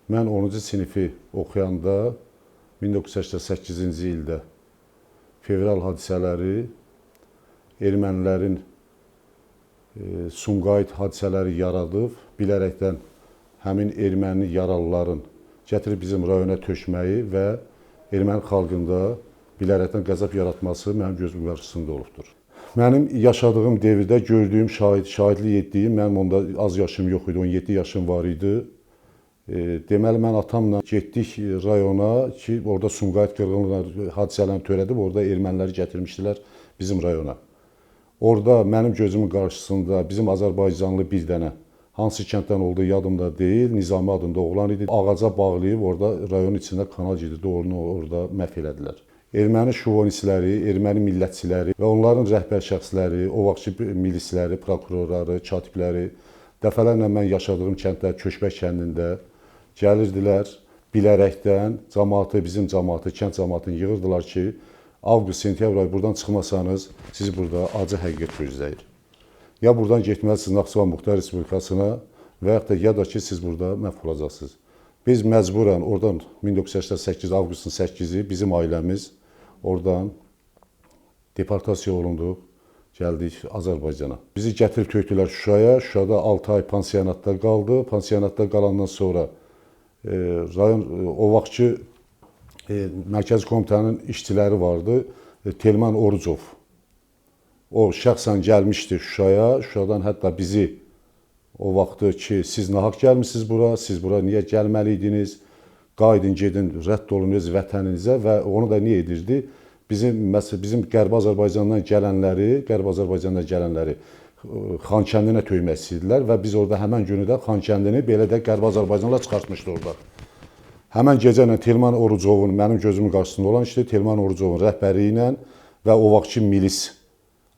Mən 10-cu sinifi oxuyanda 1988-ci ildə fevral hadisələri, ermənilərin Sumqayıt hadisələri yaradıb, bilərəkdən həmin erməni yaralıların gətirib bizim rayona tökməyi və erməni xalqında bilərəkdən qəzəb yaratması mənim gözüm qarşısında olubdur. Mənim yaşadığım devirdə gördüyüm, şahidlik etdiyim, mənim onda az yaşım yox idi, 17 yaşım var idi. Deməli, mən atamla getdik rayona ki, orada Sumqayıt qırğınlığı hadisələrini törədib, orada erməniləri gətirmişdilər bizim rayona. Orada mənim gözümün qarşısında bizim Azərbaycanlı bir dənə, hansı kənddən olduğu yadımda deyil, Nizami adında oğlan idi. Ağaca bağlayıb, orada rayonun içində kanal gedirdi, onu orada məhv elədilər. Erməni şovinistləri, erməni millətçiləri və onların rəhbər şəxsləri, o vaxtki milisləri, prokurorları, katibləri, dəfələrlə mən yaşadığım kənddə, Köşbək kəndində gəlirdilər, bilərəkdən cəmaatı, bizim cəmaatı, kənd cəmaatını yığırdılar ki, avqust, sentyabr ayı buradan çıxmasanız, sizi burada acı həqiqət gözləyir. Ya buradan getməlisiniz Naxçıvan Muxtar Respublikasına və yaxud da ya da ki, siz burada məhv olacaqsınız. Biz məcburən oradan 1988 avqustun 8-i bizim ailəmiz oradan deportasiya olunduq, gəldik Azərbaycana. Bizi gətirib tökdülər Şuşaya. Şuşada 6 ay pansionatda qaldı. Pansionatda qalandan sonra rayon o vaxtki Mərkəzi Komitənin işçiləri vardı. Telman Orucov. O şəxsən gəlmişdi Şuşaya. Şuşadan hətta bizi o vaxtı ki, siz nahaq gəlmişsiniz bura, siz bura niyə gəlməliydiniz? Qaydın, gedin, rədd olun öz vətəninizə və onu da niyə edirdi? Bizim Qərbi Azərbaycandan gələnləri Xankəndinə töymək istəyirdilər və biz orada həmən günü də Xankəndini belə də Qərbi Azərbaycanla çıxartmışdı orada. Həmən gecə ilə Telman Orucovun, mənim gözümün qarşısında olan işdir, Telman Orucovun rəhbəri ilə və o vaxtki milis,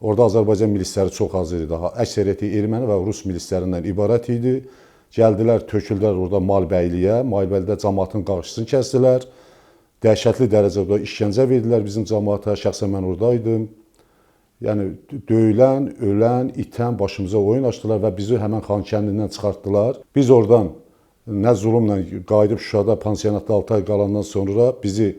orada Azərbaycan milisləri çox az idi daha, əksəriyyəti erməni və rus milislərindən ibarət idi. Gəldilər, töküldülər orada Malbəyliyə, Malbəylidə cəmaatın qarşısını kəsdilər. Dəhşətli dərəcədə işgəncə verdilər bizim cəmaata, şəxsən mən oradaydım. Yəni, döyülən, ölən, itən başımıza oyun açdılar və bizi həmən Xankəndindən çıxartdılar. Biz oradan nə zulümlə qayıdıb Şuşada pansionatda 6 ay qalandan sonra bizi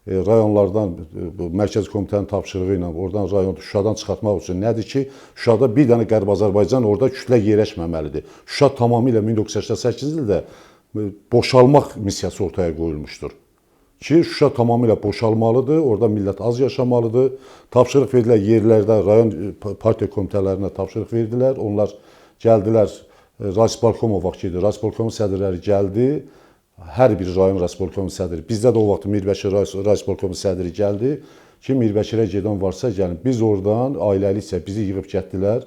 rayonlardan, Mərkəzi Komitənin tapşırığı ilə oradan Şuşadan çıxartmaq üçün nədir ki, Şuşada bir dənə Qərbi Azərbaycan orada kütlə yerləşməməlidir. Şuşa tamamilə 1988-ci ildə boşalmaq missiyası ortaya qoyulmuşdur. Ki, Şuşa tamamilə boşalmalıdır, orada millət az yaşamalıdır. Tapşırıq verdilər yerlərdə, rayon partiya komitələrinə tapşırıq verdilər. Onlar gəldilər, Rayisполком o vaxt idi, Rayisполком sədrləri gəldi. Hər bir rayon Rayisполком sədri, bizdə də o vaxt Mirbəşir Rayisполком sədri gəldi ki, Mirbəşirə gedən varsa gəlin. Biz oradan ailəlikcə bizi yığıb getdilər.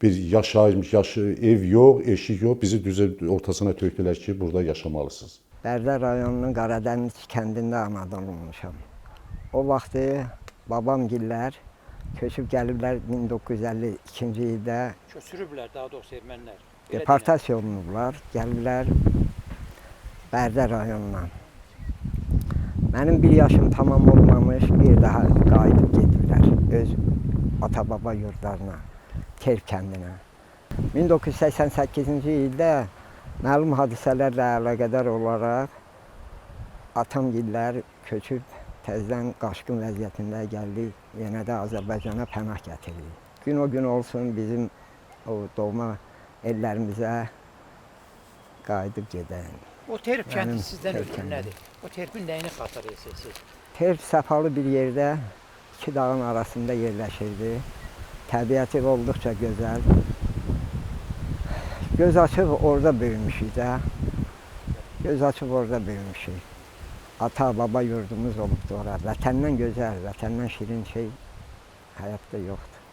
Bir yaşayış, ev yox, eşik yox, bizi düzə ortasına tökdülər ki, burada yaşamalısınız. Bərdə rayonunun Qaradəniz kəndində anadan olmuşam. O vaxtı babamgillər köçüb gəliblər 1952-ci ildə. Köçürüblər daha doğrusu ermənilər. Deportasiya olunublar, gəliblər Bərdə rayonundan. Mənim bir yaşım tamam olmamış, bir daha qayıdıb gediblər öz ata-baba yurdlarına, Terp kəndinə. 1988-ci ildə məlum hadisələrlə əlaqədar olaraq atamgillər köçüb təzədən qaçqın vəziyyətində gəldi, yenə də Azərbaycana pənah gətirdi. Gün o gün olsun bizim o doğma ellərimizə qayıdıb gedək. O Terp kəndi sizdən ötürü nədir? O Terpin nəyini xatırlayırsınız? Terp səfalı bir yerdə, iki dağın arasında yerləşirdi. Təbiəti olduqca gözəl. Göz açıb orada böyümüşük də. Göz açıb orada böyümüşük. Ata, baba yurdumuz olubdu ora. Vətəndən gözəl, vətəndən şirin şey həyatda yoxdur.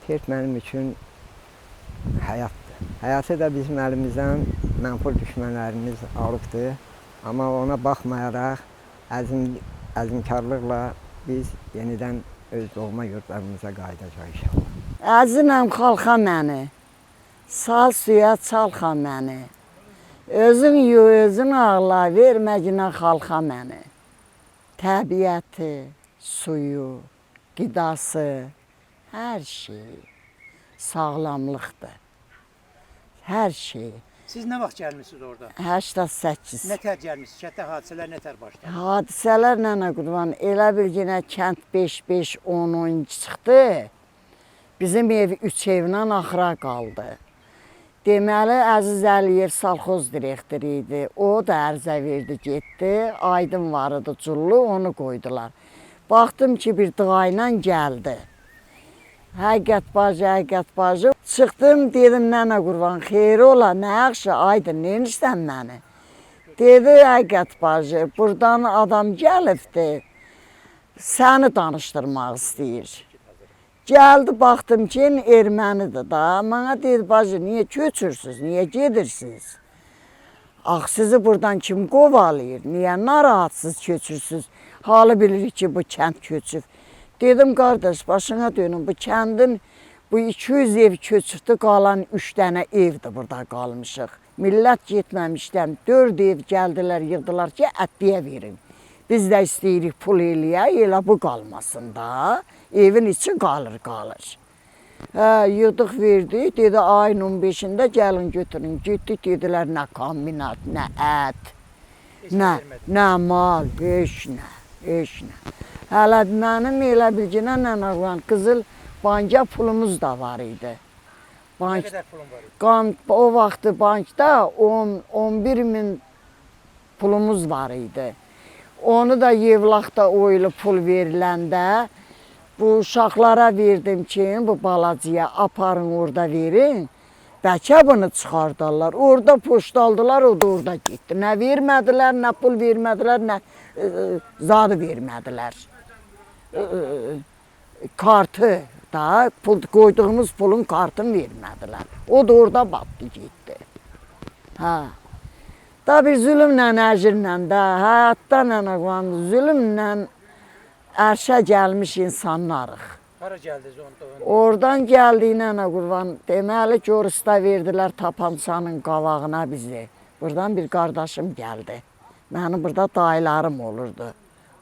Terp mənim üçün həyatdır. Həyatı da bizim əlimizdən mənfur düşmənlərimiz alıbdır. Amma ona baxmayaraq əzmkarlıqla biz yenidən öz doğma yurdlarımıza qayıdacaq inşallah. Əzinəm xalqa məni, sal suya çalxa məni, özün yu, özün ağla, verməginə xalqa məni. Təbiəti, suyu, qidası, hər şey sağlamlıqdır. Hər şey. Siz nə vaxt gəlmisiniz orada? 88. Nətər gəlmisiniz? Kənddə hadisələr nətər başladı? Hadisələr nənə qurban, elə bil yenə kənd 5-5-10 çıxdı. Bizim ev 3 evlə axıra qaldı. Deməli, Əziz Əliyev salxoz direktoru idi. O da ərizə verdi, getdi. Aydın var idi, cullu, onu qoydular. Baxdım ki, bir dığa gəldi. Həqiqət bacı. Çıxdım, dedim, nənə qurban, xeyri ola, nə yaxşı, Aydın, neyirsən məni? Dedi, həqiqət bacı, buradan adam gəlibdi, səni danışdırmaq istəyir. Gəldi, baxdım ki, ermənidir da. Mənə dedi, bacı, niyə köçürsünüz, niyə gedirsiniz? Ax, sizi buradan kim qovalayır, niyə narahatsız köçürsünüz? Halı bilirik ki, bu kənd köçüb. Dedim, qardaş, başına dönün, bu kəndin bu 200 ev köçürdü, qalan 3 dənə evdir burada qalmışıq. Millət getməmişdən 4 ev gəldilər, yığdılar ki, ətliyə verin. Biz də istəyirik pul eləyək, elə bu qalmasın da. Evin içi qalır. Yığdıq verdi, dedi ayın 15-də gəlin götürün. Getdik, dedilər nə kombinat, nə ət, nə mal, heç nə. Hələ mənim elə bilginə nənə qızıl banka pulumuz da var idi. Nə qədər pulun var idi? O vaxtı bankda 11 min pulumuz var idi. Onu da Yevlaxda oylu pul veriləndə bu uşaqlara verdim ki, bu balacıya aparın orada verin. Bəlkə bunu çıxardarlar. Orada poştaldılar, o da orada getdi. Nə vermədilər, nə pul vermədilər, nə zadı vermədilər. Kartı da, qoyduğumuz pulun kartını vermədilər. O da orada batdı, getdi. Da bir zülümlə, əcirlə də, həyatda nənə qoyan, zülümlə ərşə gəlmiş insanlarıq. Hara gəldiniz onda? Oradan gəldik nənə qurban, deməli ki, orada verdilər tapançanın qavağına bizi. Buradan bir qardaşım gəldi. Mənim burada dayılarım olurdu.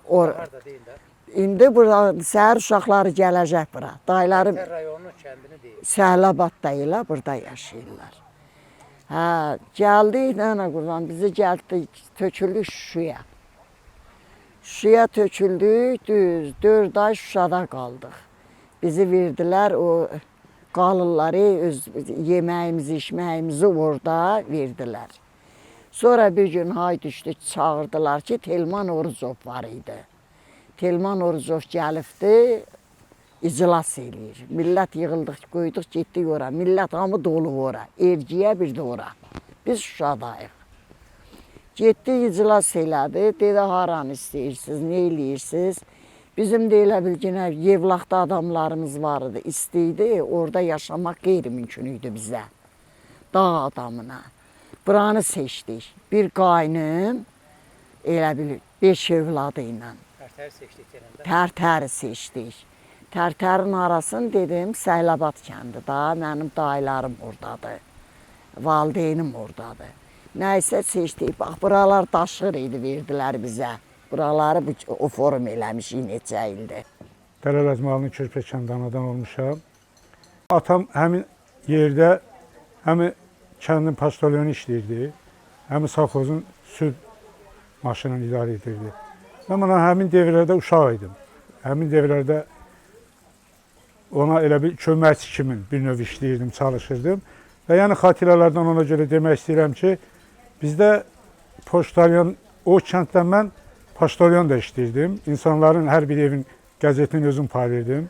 Harada deyil də? İndi burada səhər uşaqları gələcək bura. Dayılarım Hər rayonun kəndini deyil. Səhlabadda ilə burada yaşayırlar. Gəldik nənə qurban, bizi gəldi, töküldük Şuşaya. Şuşaya töküldük, düz 4 ay Şuşada qaldıq. Bizi verdilər, o qalırları, öz yeməyimizi, içməyimizi orada verdilər. Sonra bir gün hay düşdü, çağırdılar ki, Telman Orucov var idi. Telman Orucov gəlibdi, iclas eləyir. Millət yığıldıq, qoyduq, getdik ora. Millət hamı dolu ora, ergiyə bir də ora. Biz Şuşadayıq. Getdik, iclas elədi, dedi, haranı istəyirsiniz, nə eləyirsiniz? Bizim də elə bilginə Yevlaxda adamlarımız var idi, istəydi, orada yaşamaq qeyri-mümkün idi bizə, dağ adamına. Buranı seçdik. Bir qaynım, elə bilir, 5 övladı ilə. Tərtəri seçdik deyəndə. Tərtəri seçdik. Tərtərin arasını dedim, Səhlabad kəndi da, mənim dayılarım oradadır. Valideynim oradadır. Nəysə seçdik, bax, buralar daşır idi, verdilər bizə. Buraları o forum eləmişik neçə ildir. Dərələzmalının Körpə kəndi anadan olmuşam. Atam həmin yerdə, həmin kəndin poçtalyonu işləyirdi, həmin savxozun süd maşınını idarə edirdi. Mən həmin devirlərdə uşaq idim. Həmin devirlərdə ona elə bir köməkçi kimi bir növ işləyirdim, çalışırdım. Və yəni xatirələrdən ona görə demək istəyirəm ki, bizdə poçtalyon, o kənddən mən poçtalyon da işləyirdim. İnsanların hər bir evin qəzetini özüm paylayırdım.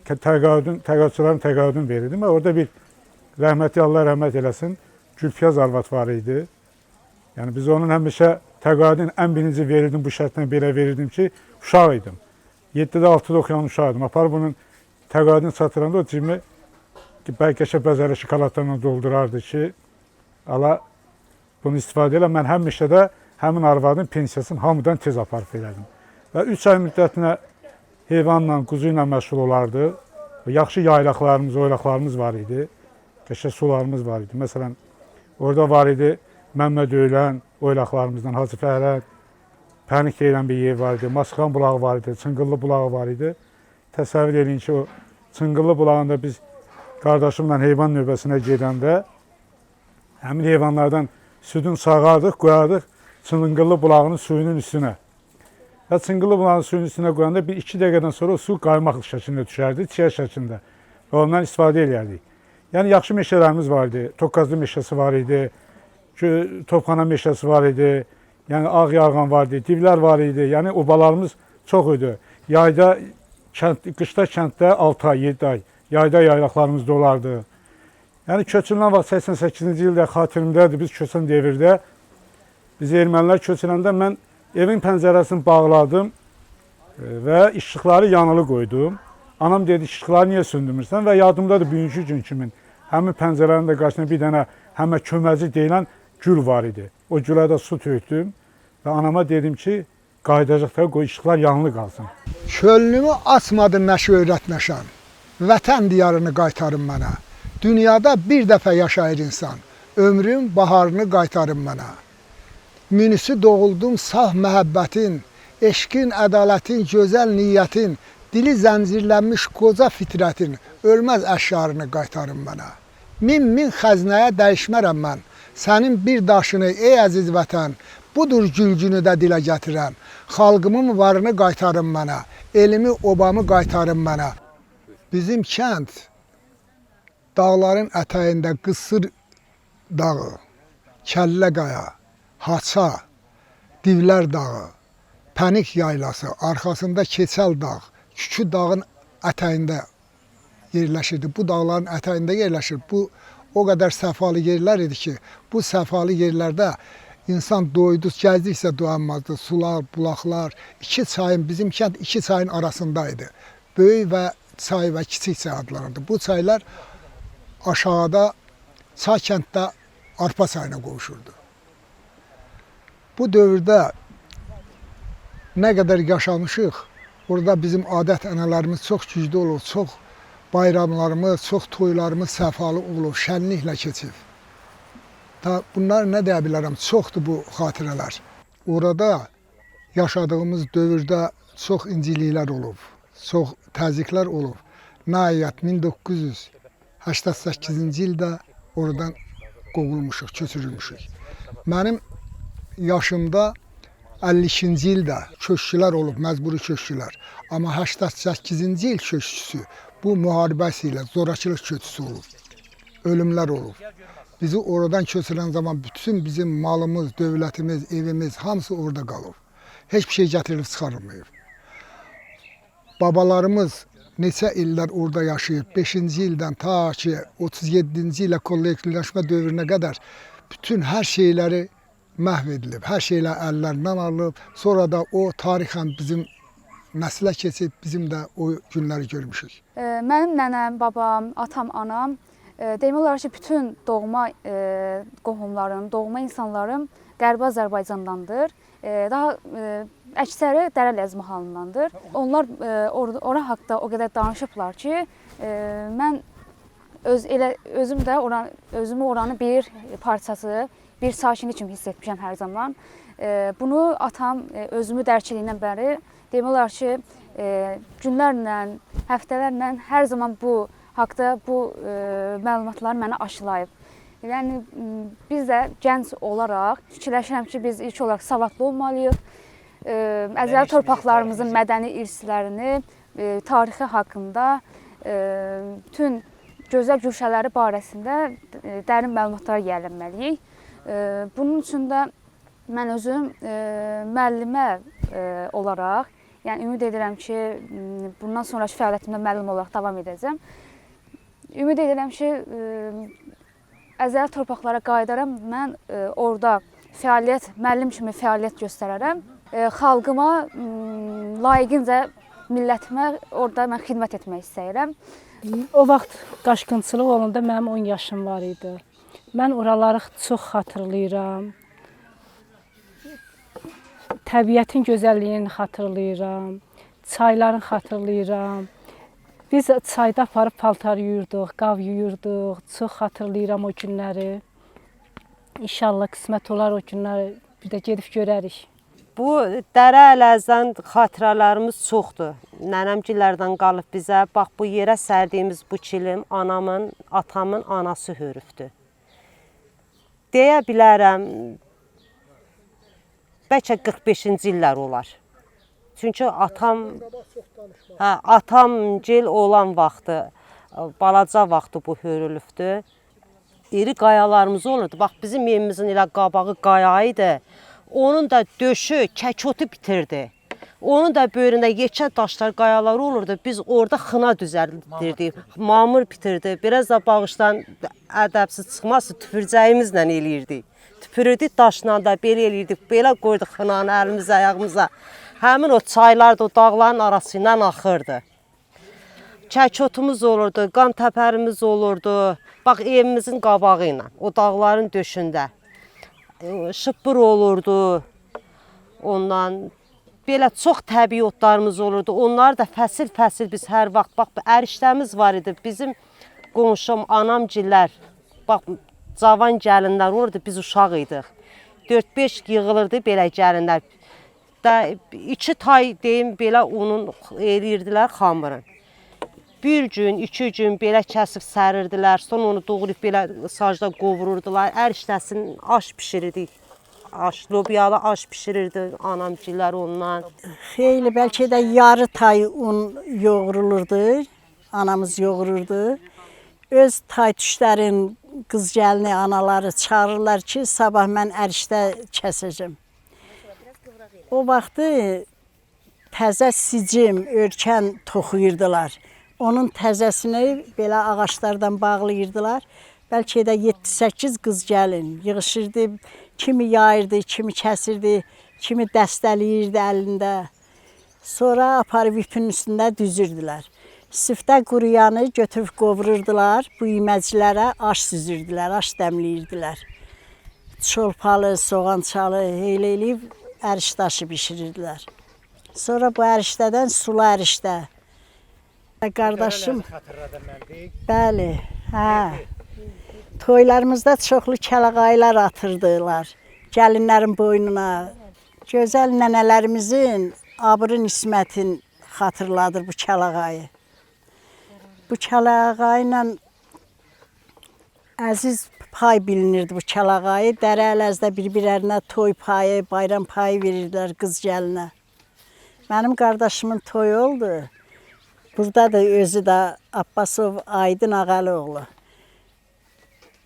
Təqaüdçülərin təqaüdünü verirdim. Və orada bir rəhmətli, Allah rəhmət eləsin, Gülfiyaz arvad var idi. Yəni biz onun həmişə təqaüdün ən birinci verirdim, bu şərtlə belə verirdim ki, uşaq idim. 7-də 6-da oxuyan uşaq idim. Apar bunun təqaüdünü çatıranda o cibimi bəlkə bəzəli şokoladlarla doldurardı ki, ala bunu istifadə elə. Mən həmişə də həmin arvadın pensiyasını hamıdan tez aparıb elədim. Və 3 ay müddətinə heyvanla, quzu ilə məşğul olardı. Yaxşı yaylaqlarımız, oylaqlarımız var idi. Qəşəng sularımız var idi. Məsələn, orada var idi Məmməd Öylən oylaqlarımızdan, Hacı Fəhərət, Pənik deyilən bir yer var idi, Masxan bulağı var idi, Çıngıllı bulağı var idi. Təsəvvür edin ki, o Çıngıllı bulağında biz qardaşımla heyvan növbəsinə gedəndə Həmin heyvanlardan südün sağardıq, qoyardıq Çınqıllı bulağının suyunun üstünə. Və Çınqıllı bulağının suyunun üstünə qoyanda 1-2 dəqiqədən sonra o su qaymaqlı şəklində düşərdi, çiyə şəklində. Və ondan istifadə edərdik. Yəni yaxşı meşələrimiz var idi. Toqqazlı meşəsi var idi, Topxana meşəsi var idi, yəni Ağ Yarğan var idi, divlər var idi. Yəni obalarımız çox idi. Yayda, qışda kənddə 6 ay, 7 ay, yayda yaylaqlarımız dolardı. Yəni köçürülən vaxt 88-ci ildə xatirimdədir, biz köçən devirdə, biz ermənilər köçürəndə mən evin pəncərəsini bağladım və işıqları yanılı qoydum. Anam dedi, işıqları niyə söndürmürsən? Və yadımdadır bugünkü gün kimin. Həmin pəncərənin də qarşısında bir dənə həmə köməci deyilən gül var idi. O gülə də su tökdüm və anama dedim ki, qayıdacaq da qoy işıqlar yanılı qalsın. Çölünü açmadım nəşə öyrətməşəm. Vətən diyarını qaytarın mənə. Dünyada bir dəfə yaşayır insan. Ömrün baharını qaytarın mənə. Münisi doğuldum saf məhəbbətin, eşqin, ədalətin, gözəl niyyətin, dili zəncirlənmiş qoca fitrətin, ölməz əşarını qaytarın mənə. Min xəzinəyə dəyişmərəm mən, sənin bir daşını ey əziz vətən, budur gülgünü də dilə gətirən, xalqımın varını qaytarın mənə, elimi, obamı qaytarın mənə. Bizim kənd dağların ətəyində Qısır dağı, Kəllə qaya, Haça, Divlər dağı, Pənik yaylası, arxasında Keçəl dağ, Kükü dağın ətəyində yerləşirdi. Bu dağların ətəyində yerləşir. Bu o qədər səfalı yerlər idi ki, bu səfalı yerlərdə insan doydu, gəzdiksə doyanmazdı. Sular, bulaqlar, bizim kənd iki çayın arasındaydı. Böyük və çay və kiçik çay adlanırdı. Bu çaylar aşağıda Çay kənddə Arpa çayına qovuşurdu. Bu dövrdə nə qədər yaşamışıq, orada bizim adət-ənələrimiz çox güclü olur, çox bayramlarımız, çox toylarımız səfalı olur, şənliklə keçib. Bunlar nə deyə bilərəm, çoxdur bu xatirələr. Orada yaşadığımız dövrdə çox inciliklər olub, çox təzyiqlər olub. Nəhayət 1988-ci ildə oradan qovulmuşuq, köçürülmüşük. Mənim yaşımda 52-ci ildə köçkülər olub, məcburi köçkülər. Amma 88-ci il köçküsü bu müharibəsi ilə zorakılıq köçküsü olub. Ölümlər olub. Bizi oradan köçürən zaman bütün bizim malımız, dövlətimiz, evimiz hamısı orada qalıb. Heç bir şey gətirilib çıxarılmayıb. Babalarımız neçə illər orada yaşayıb, 5-ci ildən ta ki 37-ci ilə kollektivləşmə dövrünə qədər bütün hər şeyləri məhv edilib, hər şeylər əllərindən alınıb. Sonra da o tarixən bizim nəslə keçib, bizim də o günləri görmüşük. Mənim nənəm, babam, atam, anam demək olar ki, bütün doğma qohumlarım, doğma insanlarım Qərbi Azərbaycandandır. Daha əksəri Dərə-Ləzmi halındandır. Onlar ora haqda o qədər danışıblar ki, mən özümü oranın bir parçası, bir sakini kimi hiss etmişəm hər zaman. Bunu atam özümü dərk edindən bəri demək olar ki, günlərlə, həftələrlə hər zaman bu haqda bu məlumatlar mənə aşılayıb. Yəni biz də gənc olaraq fikirləşirəm ki, biz ilk olaraq savadlı olmalıyıq. Əzəli torpaqlarımızın mədəni irslərini, tarixi haqqında, bütün gözəl güşələri barəsində dərin məlumatlar yiyələnməliyik. Bunun üçün də mən özüm müəllimə olaraq, yəni ümid edirəm ki, bundan sonraki fəaliyyətimdə müəllim olaraq davam edəcəm. Ümid edirəm ki, əzəli torpaqlara qayıdaram, mən orada müəllim kimi fəaliyyət göstərərəm. Xalqıma layiqincə, millətimə orada mən xidmət etmək istəyirəm. O vaxt qaçqınçılıq olanda mənim 10 yaşım var idi. Mən oraları çox xatırlayıram. Təbiətin gözəlliyini xatırlayıram. Çayların xatırlayıram. Biz çayda aparıb paltar yuyurduq, qav yuyurduq. Çox xatırlayıram o günləri. İnşallah qismət olar o günləri bir də gedib görərik. Bu Dərə-Əlazdan xatirələrimiz çoxdur. Nənəmgilərdən qalıb bizə. Bax, bu yerə sərdiyimiz bu kilim anamın, atamın anası hörübdür. deyə bilərəm, bəlkə 45-ci illər olar. Çünki atamgil olan vaxtı, balaca vaxtı bu hörülübdür. İri qayalarımız olurdu. Bax, bizim evimizin elə qabağı qaya idi. Onun da döşü, kəkotu bitirdi. Onun da böyründə yekə daşlar, qayalar olurdu. Biz orada xına düzəldirdik. Mamır bitirdi. Biraz da bağışdan ədəbsiz çıxmazsa tüpürcəyimizlə eləyirdik. Tüpürürdük daşla da belə eləyirdik. Belə qoyduq xınanı əlimizə, ayağımıza. Həmin o çaylar da o dağların arası ilə axırdı. Kəkotumuz olurdu, qan təpərimiz olurdu. Bax, evimizin qabağı ilə, o dağların döşündə. Şıppır olurdu. Ondan belə çox təbii otlarımız olurdu. Onları da fəsil-fəsil biz hər vaxt, bax, ərişləmiz var idi. Bizim qonşum, anamgillər, bax, cavan gəlinlər olurdu, biz uşaq idik. 4-5 yığılırdı belə gəlinlər. 2 tay deyim, belə onun eləyirdilər xamırın. Bir gün, 2 gün belə kəsib sərirdilər. Sonra onu doğrayıb belə sacda qovururdular. Ərişləsin, aş pişirirdik. Lobyalı aş pişirirdi anamgillər ondan. Xeyli, bəlkə də yarı tay un yoğurulurdu, anamız yoğururdu. Öz tay-tüşlərin qız gəlini, anaları çağırırlar ki, sabah mən ərişdə kəsəcəm. O vaxtı təzə sicim, örkən toxuyurdular. Onun təzəsini belə ağaçlardan bağlayırdılar. Bəlkə də 7-8 qız gəlin yığışırdı. Kimi yayırdı, kimi kəsirdi, kimi dəstələyirdi əlində. Sonra aparıb ipin üstündə düzürdülər. Sifdə quruyanı götürüb qovururdular, bu iməclərə aş süzürdülər, aş dəmləyirdilər. Çolpalı, soğançalı elə eləyib əriş daşı bişirirdilər. Sonra bu ərişdədən sulu ərişdə. Qardaşım, bəli, hə. Toylarımızda çoxlu kəlağaylar atırdılar, gəlinlərin boynuna. Gözəl nənələrimizin abrın ismətin xatırladır bu kəlağayı. Bu kəlağayla əziz pay bilinirdi bu kəlağayı. Dərə-Ələzdə bir-birlərinə toy payı, bayram payı verirdilər qız gəlinə. Mənim qardaşımın toyu oldu. Burada da özü də Abbasov Aydın Ağalıoğlu.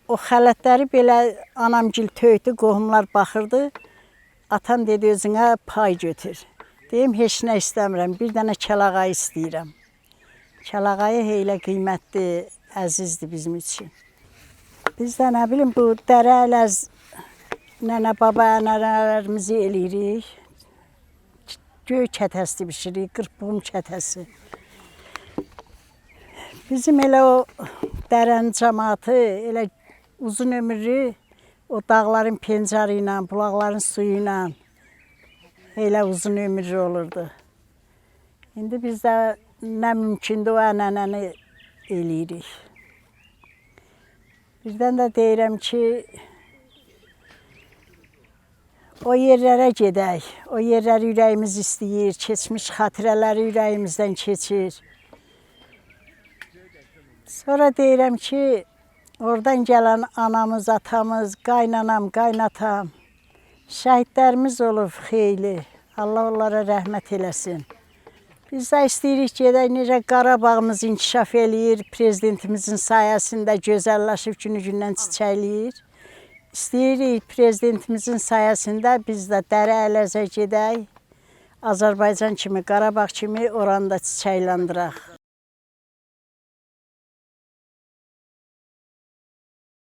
O xələtləri belə anamgil töydü, qohumlar baxırdı. Atam dedi, özünə pay götür. Deyim, heç nə istəmirəm, bir dənə kəlağayı istəyirəm. Kəlağayı elə qiymətli, əzizdir bizim üçün. Biz də nə bilim, bu Dərə-Ələz nənə, baba, nənələrimizi eləyirik. Göy kətəsi bişiririk, qırpbuğum kətəsi. Bizim elə o dərənin cəmaatı, elə uzun ömürlü o dağların pencəri ilə, bulaqların suyu ilə elə uzun ömürlü olurdu. İndi biz də nə mümkündür o ənənəni eləyirik. Birdən də deyirəm ki, o yerlərə gedək, o yerləri ürəyimiz istəyir, keçmiş xatirələri ürəyimizdən keçir. Sonra deyirəm ki, oradan gələn anamız, atamız, qaynanam, qaynatam, şəhidlərimiz olub xeyli. Allah onlara rəhmət eləsin. Biz də istəyirik gedək, necə Qarabağımız inkişaf eləyir, prezidentimizin sayəsində gözəlləşib günü-gündən çiçəkləyir. İstəyirik prezidentimizin sayəsində biz də Dərə-Ələzə gedək, Azərbaycan kimi, Qarabağ kimi oranı da çiçəkləndirək.